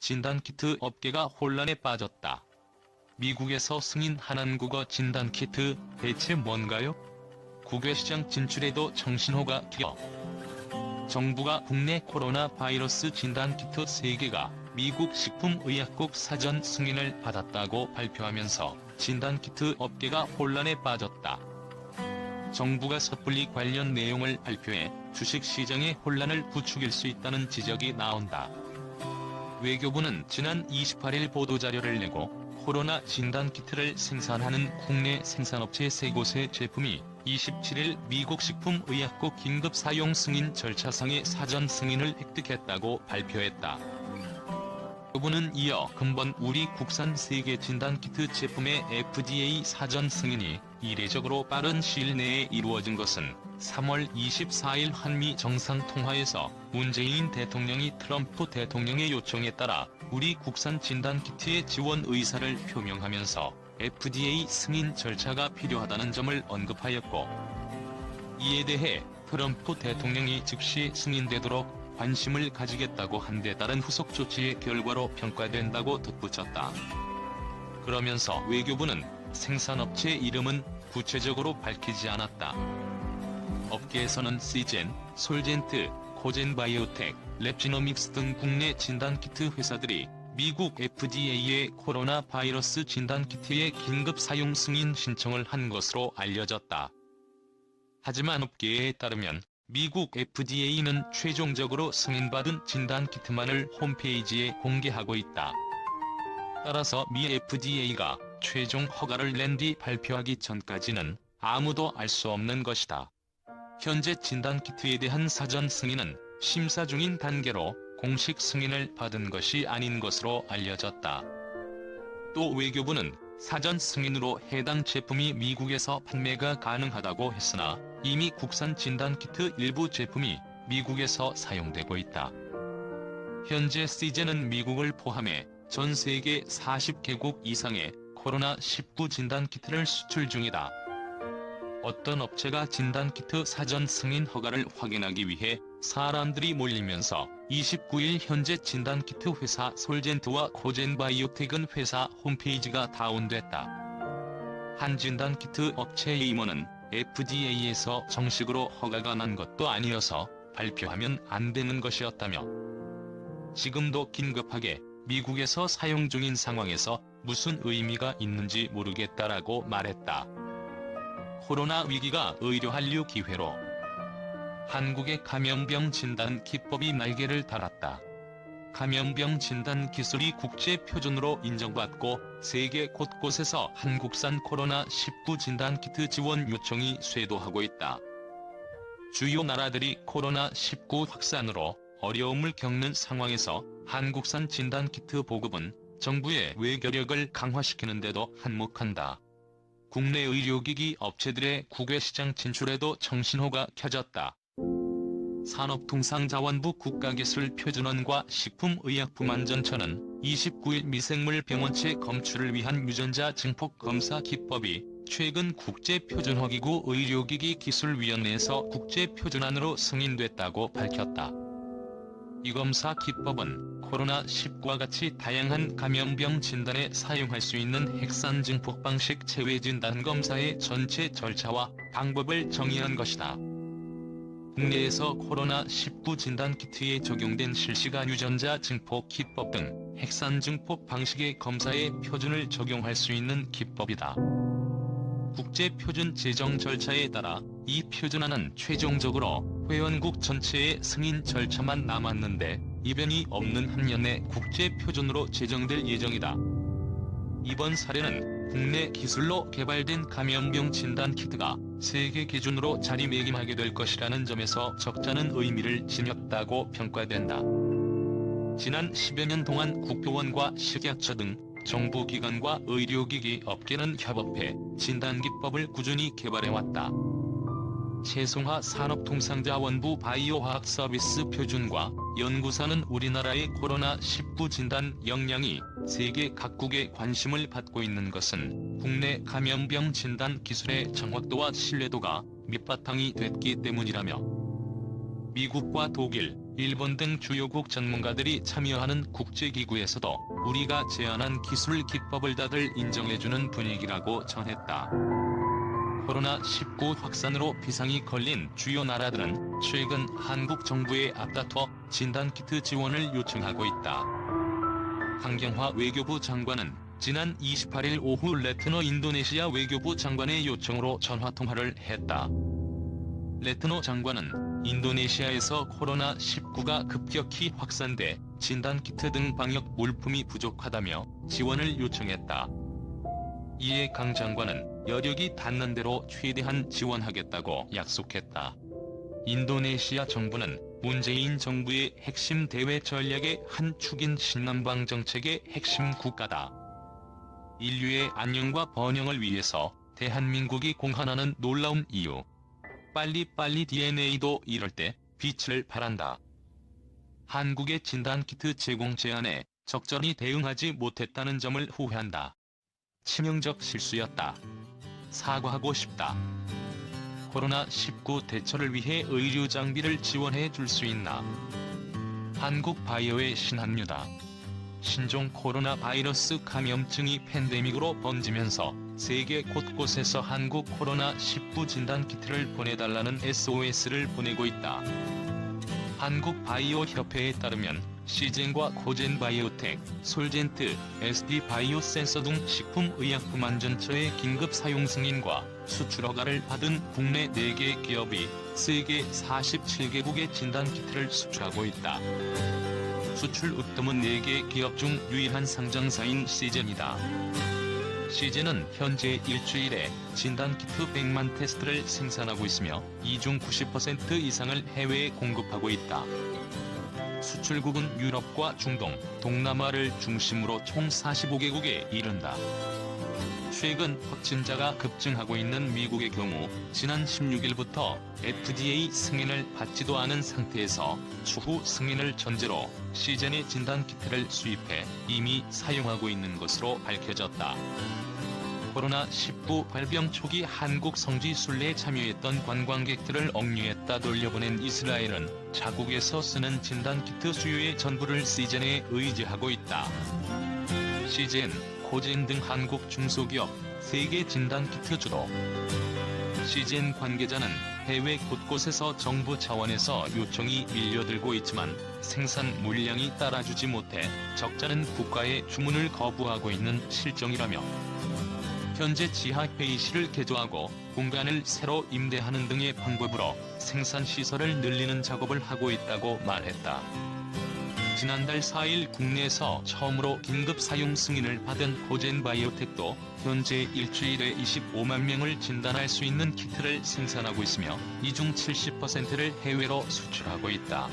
진단키트 업계가 혼란에 빠졌다. 미국에서 승인한 한국어 진단키트, 대체 뭔가요? 국외시장 진출에도 정신호가 켜. 정부가 국내 코로나 바이러스 진단키트 3개가 미국 식품의약국 사전 승인을 받았다고 발표하면서 진단키트 업계가 혼란에 빠졌다. 정부가 섣불리 관련 내용을 발표해 주식시장의 혼란을 부추길 수 있다는 지적이 나온다. 외교부는 지난 28일 보도자료를 내고 코로나 진단키트를 생산하는 국내 생산업체 3곳의 제품이 27일 미국 식품의약국 긴급 사용 승인 절차상의 사전 승인을 획득했다고 발표했다. 외교부는 이어 근본 우리 국산 3개 진단키트 제품의 FDA 사전 승인이 이례적으로 빠른 시일 내에 이루어진 것은 3월 24일 한미 정상통화에서 문재인 대통령이 트럼프 대통령의 요청에 따라 우리 국산 진단키트의 지원 의사를 표명하면서 FDA 승인 절차가 필요하다는 점을 언급하였고, 이에 대해 트럼프 대통령이 즉시 승인되도록 관심을 가지겠다고 한 데 따른 후속 조치의 결과로 평가된다고 덧붙였다. 그러면서 외교부는 생산업체 이름은 구체적으로 밝히지 않았다. 업계에서는 시젠, 솔젠트, 코젠바이오텍, 랩지노믹스 등 국내 진단키트 회사들이 미국 FDA에 코로나 바이러스 진단키트의 긴급 사용 승인 신청을 한 것으로 알려졌다. 하지만 업계에 따르면 미국 FDA는 최종적으로 승인받은 진단키트만을 홈페이지에 공개하고 있다. 따라서 미 FDA가 최종 허가를 낸 뒤 발표하기 전까지는 아무도 알 수 없는 것이다. 현재 진단키트에 대한 사전 승인은 심사 중인 단계로 공식 승인을 받은 것이 아닌 것으로 알려졌다. 또 외교부는 사전 승인으로 해당 제품이 미국에서 판매가 가능하다고 했으나 이미 국산 진단키트 일부 제품이 미국에서 사용되고 있다. 현재 시젠은 미국을 포함해 전 세계 40개국 이상의 코로나19 진단키트를 수출 중이다. 어떤 업체가 진단키트 사전 승인 허가를 확인하기 위해 사람들이 몰리면서 29일 현재 진단키트 회사 솔젠트와 코젠바이오텍은 회사 홈페이지가 다운됐다. 한 진단키트 업체의 임원은 FDA에서 정식으로 허가가 난 것도 아니어서 발표하면 안 되는 것이었다며, 지금도 긴급하게 미국에서 사용 중인 상황에서 무슨 의미가 있는지 모르겠다라고 말했다. 코로나 위기가 의료한류 기회로. 한국의 감염병 진단 기법이 날개를 달았다. 감염병 진단 기술이 국제 표준으로 인정받고 세계 곳곳에서 한국산 코로나19 진단키트 지원 요청이 쇄도하고 있다. 주요 나라들이 코로나19 확산으로 어려움을 겪는 상황에서 한국산 진단키트 보급은 정부의 외교력을 강화시키는 데도 한몫한다. 국내 의료기기 업체들의 국외시장 진출에도 정신호가 켜졌다. 산업통상자원부 국가기술표준원과 식품의약품안전처는 29일 미생물 병원체 검출을 위한 유전자 증폭 검사 기법이 최근 국제표준화기구 의료기기 기술위원회에서 국제표준안으로 승인됐다고 밝혔다. 이 검사 기법은 코로나19와 같이 다양한 감염병 진단에 사용할 수 있는 핵산 증폭 방식 체외 진단 검사의 전체 절차와 방법을 정의한 것이다. 국내에서 코로나19 진단키트에 적용된 실시간 유전자 증폭 기법 등 핵산 증폭 방식의 검사에 표준을 적용할 수 있는 기법이다. 국제표준 제정 절차에 따라 이 표준안은 최종적으로 회원국 전체의 승인 절차만 남았는데 이변이 없는 한년에 국제표준으로 제정될 예정이다. 이번 사례는 국내 기술로 개발된 감염병 진단키트가 세계 기준으로 자리매김하게 될 것이라는 점에서 적잖은 의미를 지녔다고 평가된다. 지난 10여 년 동안 국교원과 식약처 등 정부기관과 의료기기 업계는 협업해 진단기법을 꾸준히 개발해왔다. 최송하 산업통상자원부 바이오화학서비스 표준과 연구사는 우리나라의 코로나19 진단 역량이 세계 각국의 관심을 받고 있는 것은 국내 감염병 진단 기술의 정확도와 신뢰도가 밑바탕이 됐기 때문이라며, 미국과 독일, 일본 등 주요국 전문가들이 참여하는 국제기구에서도 우리가 제안한 기술 기법을 다들 인정해주는 분위기라고 전했다. 코로나19 확산으로 비상이 걸린 주요 나라들은 최근 한국 정부에 앞다퉈 진단키트 지원을 요청하고 있다. 강경화 외교부 장관은 지난 28일 오후 레트너 인도네시아 외교부 장관의 요청으로 전화통화를 했다. 레트너 장관은 인도네시아에서 코로나19가 급격히 확산돼 진단키트 등 방역 물품이 부족하다며 지원을 요청했다. 이에 강 장관은 여력이 닿는 대로 최대한 지원하겠다고 약속했다. 인도네시아 정부는 문재인 정부의 핵심 대외 전략의 한 축인 신남방 정책의 핵심 국가다. 인류의 안녕과 번영을 위해서 대한민국이 공헌하는 놀라운 이유. 빨리빨리 DNA도 이럴 때 빛을 발한다. 한국의 진단키트 제공 제안에 적절히 대응하지 못했다는 점을 후회한다. 치명적 실수였다. 사과하고 싶다. 코로나19 대처를 위해 의료 장비를 지원해 줄 수 있나? 한국 바이오의 신한류다. 신종 코로나 바이러스 감염증이 팬데믹으로 번지면서 세계 곳곳에서 한국 코로나19 진단키트를 보내달라는 SOS를 보내고 있다. 한국바이오협회에 따르면 시젠과 코젠바이오텍, 솔젠트, SP바이오센서 등 식품의약품안전처의 긴급 사용 승인과 수출 허가를 받은 국내 4개 기업이 세계 47개국에 진단키트를 수출하고 있다. 수출 으뜸은 4개 기업 중 유일한 상장사인 시젠이다. 시젠은 현재 일주일에 진단키트 100만 테스트를 생산하고 있으며 이 중 90% 이상을 해외에 공급하고 있다. 수출국은 유럽과 중동, 동남아를 중심으로 총 45개국에 이른다. 최근 확진자가 급증하고 있는 미국의 경우 지난 16일부터 FDA 승인을 받지도 않은 상태에서 추후 승인을 전제로 시젠의 진단키트를 수입해 이미 사용하고 있는 것으로 밝혀졌다. 코로나19 발병 초기 한국 성지 순례에 참여했던 관광객들을 억류했다 돌려보낸 이스라엘은 자국에서 쓰는 진단키트 수요의 전부를 시젠에 의지하고 있다. 시젠, 코젠 등 한국 중소기업, 세계 진단키트 주도. 시젠 관계자는 해외 곳곳에서 정부 차원에서 요청이 밀려들고 있지만 생산 물량이 따라주지 못해 적자는 국가의 주문을 거부하고 있는 실정이라며 현재 지하 회의실을 개조하고 공간을 새로 임대하는 등의 방법으로 생산시설을 늘리는 작업을 하고 있다고 말했다. 지난달 4일 국내에서 처음으로 긴급 사용 승인을 받은 코젠바이오텍도 현재 일주일에 25만 명을 진단할 수 있는 키트를 생산하고 있으며 이 중 70%를 해외로 수출하고 있다.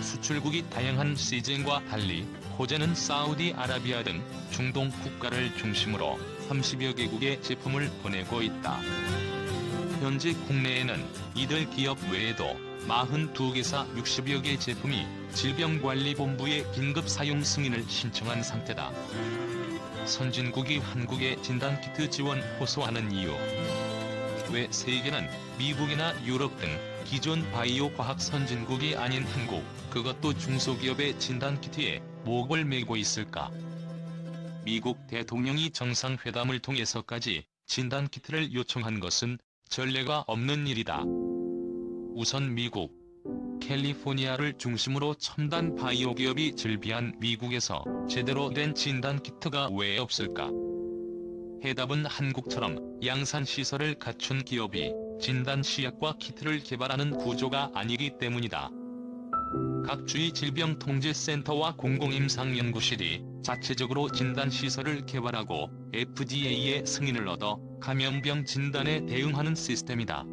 수출국이 다양한 시젠과 달리 코젠은 사우디아라비아 등 중동 국가를 중심으로 30여 개국에 제품을 보내고 있다. 현재 국내에는 이들 기업 외에도 42개사 60여 개 제품이 질병관리본부에 긴급 사용 승인을 신청한 상태다. 선진국이 한국에 진단키트 지원 호소하는 이유. 왜 세계는 미국이나 유럽 등 기존 바이오 과학 선진국이 아닌 한국, 그것도 중소기업의 진단키트에 목을 메고 있을까? 미국 대통령이 정상회담을 통해서까지 진단키트를 요청한 것은 전례가 없는 일이다. 우선 미국, 캘리포니아를 중심으로 첨단 바이오 기업이 즐비한 미국에서 제대로 된 진단키트가 왜 없을까? 해답은 한국처럼 양산시설을 갖춘 기업이 진단시약과 키트를 개발하는 구조가 아니기 때문이다. 각 주의 질병통제센터와 공공임상연구실이 자체적으로 진단시설을 개발하고 FDA의 승인을 얻어 감염병 진단에 대응하는 시스템이다.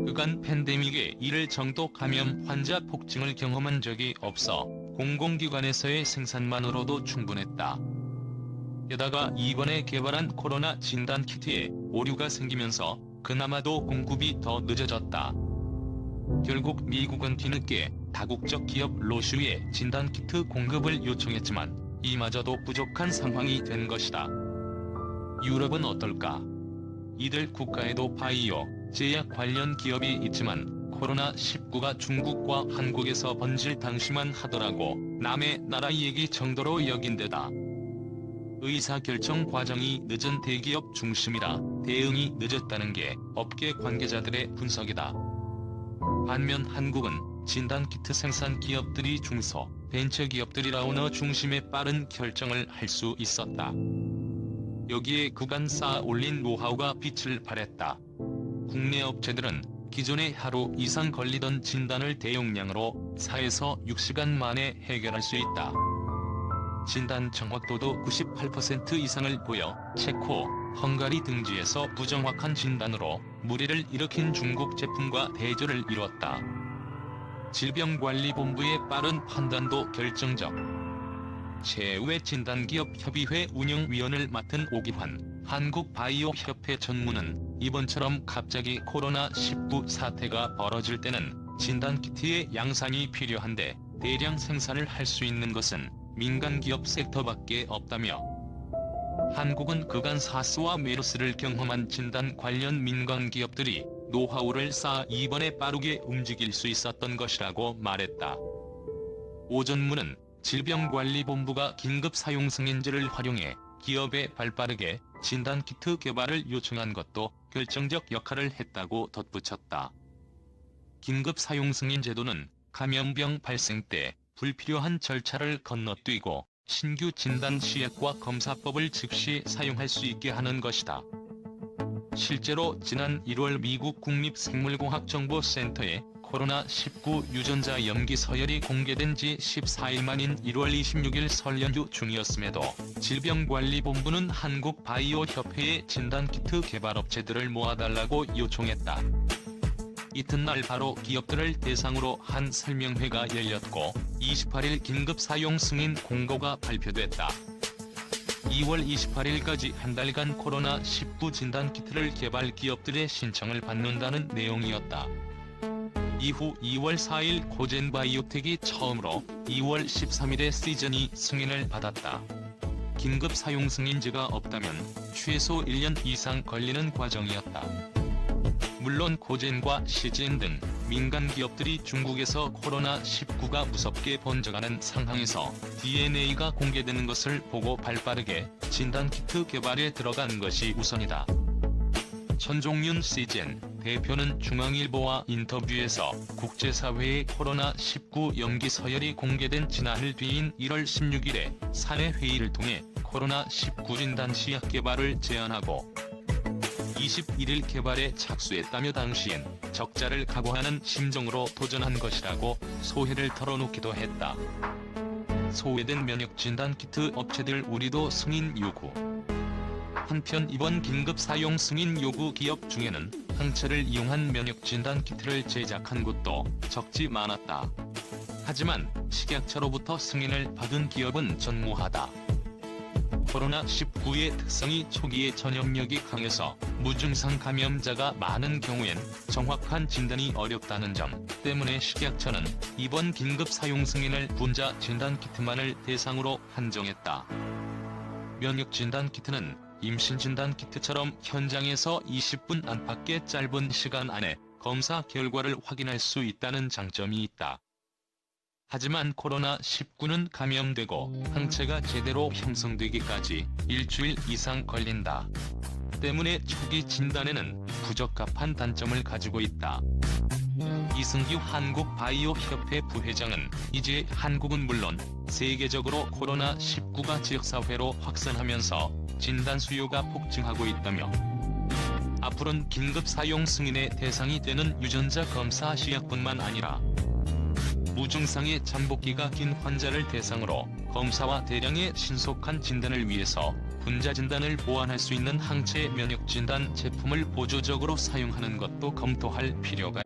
그간 팬데믹에 이를 정도 감염 환자 폭증을 경험한 적이 없어 공공기관에서의 생산만으로도 충분했다. 게다가 이번에 개발한 코로나 진단키트에 오류가 생기면서 그나마도 공급이 더 늦어졌다. 결국 미국은 뒤늦게 다국적 기업 로슈에 진단키트 공급을 요청했지만 이마저도 부족한 상황이 된 것이다. 유럽은 어떨까? 이들 국가에도 바이오, 제약 관련 기업이 있지만 코로나19가 중국과 한국에서 번질 당시만 하더라도 남의 나라 얘기 정도로 여긴 데다 의사결정 과정이 늦은 대기업 중심이라 대응이 늦었다는 게 업계 관계자들의 분석이다. 반면 한국은 진단키트 생산 기업들이 중소, 벤처기업들이라 오너 중심의 빠른 결정을 할 수 있었다. 여기에 그간 쌓아 올린 노하우가 빛을 발했다. 국내 업체들은 기존에 하루 이상 걸리던 진단을 대용량으로 4에서 6시간 만에 해결할 수 있다. 진단 정확도도 98% 이상을 보여 체코, 헝가리 등지에서 부정확한 진단으로 물의를 일으킨 중국 제품과 대조를 이뤘다. 질병관리본부의 빠른 판단도 결정적. 최외 진단기업 협의회 운영위원을 맡은 오기환 한국바이오협회 전무는 이번처럼 갑자기 코로나19 사태가 벌어질 때는 진단키트의 양산이 필요한데 대량 생산을 할 수 있는 것은 민간기업 섹터밖에 없다며, 한국은 그간 사스와 메르스를 경험한 진단 관련 민간기업들이 노하우를 쌓아 이번에 빠르게 움직일 수 있었던 것이라고 말했다. 오 전무는 질병관리본부가 긴급 사용 승인제를 활용해 기업에 발빠르게 진단키트 개발을 요청한 것도 결정적 역할을 했다고 덧붙였다. 긴급 사용 승인 제도는 감염병 발생 때 불필요한 절차를 건너뛰고 신규 진단 시약과 검사법을 즉시 사용할 수 있게 하는 것이다. 실제로 지난 1월 미국 국립생물공학정보센터에 코로나19 유전자 염기 서열이 공개된 지 14일 만인 1월 26일 설 연휴 중이었음에도 질병관리본부는 한국바이오협회에 진단키트 개발업체들을 모아달라고 요청했다. 이튿날 바로 기업들을 대상으로 한 설명회가 열렸고 28일 긴급 사용 승인 공고가 발표됐다. 2월 28일까지 한 달간 코로나19 진단키트를 개발 기업들의 신청을 받는다는 내용이었다. 이후 2월 4일 고젠바이오텍이 처음으로 2월 13일에 시즌이 승인을 받았다. 긴급 사용 승인제가 없다면 최소 1년 이상 걸리는 과정이었다. 물론 고젠과 시즌 등 민간 기업들이 중국에서 코로나19가 무섭게 번져가는 상황에서 DNA가 공개되는 것을 보고 발빠르게 진단키트 개발에 들어간 것이 우선이다. 천종윤 시즌 대표는 중앙일보와 인터뷰에서 국제사회의 코로나19 염기 서열이 공개된 지나흘 뒤인 1월 16일에 사내 회의를 통해 코로나19 진단 시약 개발을 제안하고 21일 개발에 착수했다며 당시엔 적자를 각오하는 심정으로 도전한 것이라고 소회를 털어놓기도 했다. 소외된 면역진단키트 업체들 우리도 승인 요구. 한편 이번 긴급 사용 승인 요구 기업 중에는 항체를 이용한 면역진단키트를 제작한 곳도 적지 않았다. 하지만 식약처로부터 승인을 받은 기업은 전무하다. 코로나19의 특성이 초기에 전염력이 강해서 무증상 감염자가 많은 경우엔 정확한 진단이 어렵다는 점 때문에 식약처는 이번 긴급 사용 승인을 분자 진단키트만을 대상으로 한정했다. 면역 진단키트는 임신 진단키트처럼 현장에서 20분 안팎의 짧은 시간 안에 검사 결과를 확인할 수 있다는 장점이 있다. 하지만 코로나19는 감염되고 항체가 제대로 형성되기까지 일주일 이상 걸린다. 때문에 초기 진단에는 부적합한 단점을 가지고 있다. 이승규 한국바이오협회 부회장은 이제 한국은 물론 세계적으로 코로나19가 지역사회로 확산하면서 진단 수요가 폭증하고 있다며, 앞으로는 긴급 사용 승인의 대상이 되는 유전자 검사 시약뿐만 아니라 무증상의 잠복기가 긴 환자를 대상으로 검사와 대량의 신속한 진단을 위해서 분자 진단을 보완할 수 있는 항체 면역 진단 제품을 보조적으로 사용하는 것도 검토할 필요가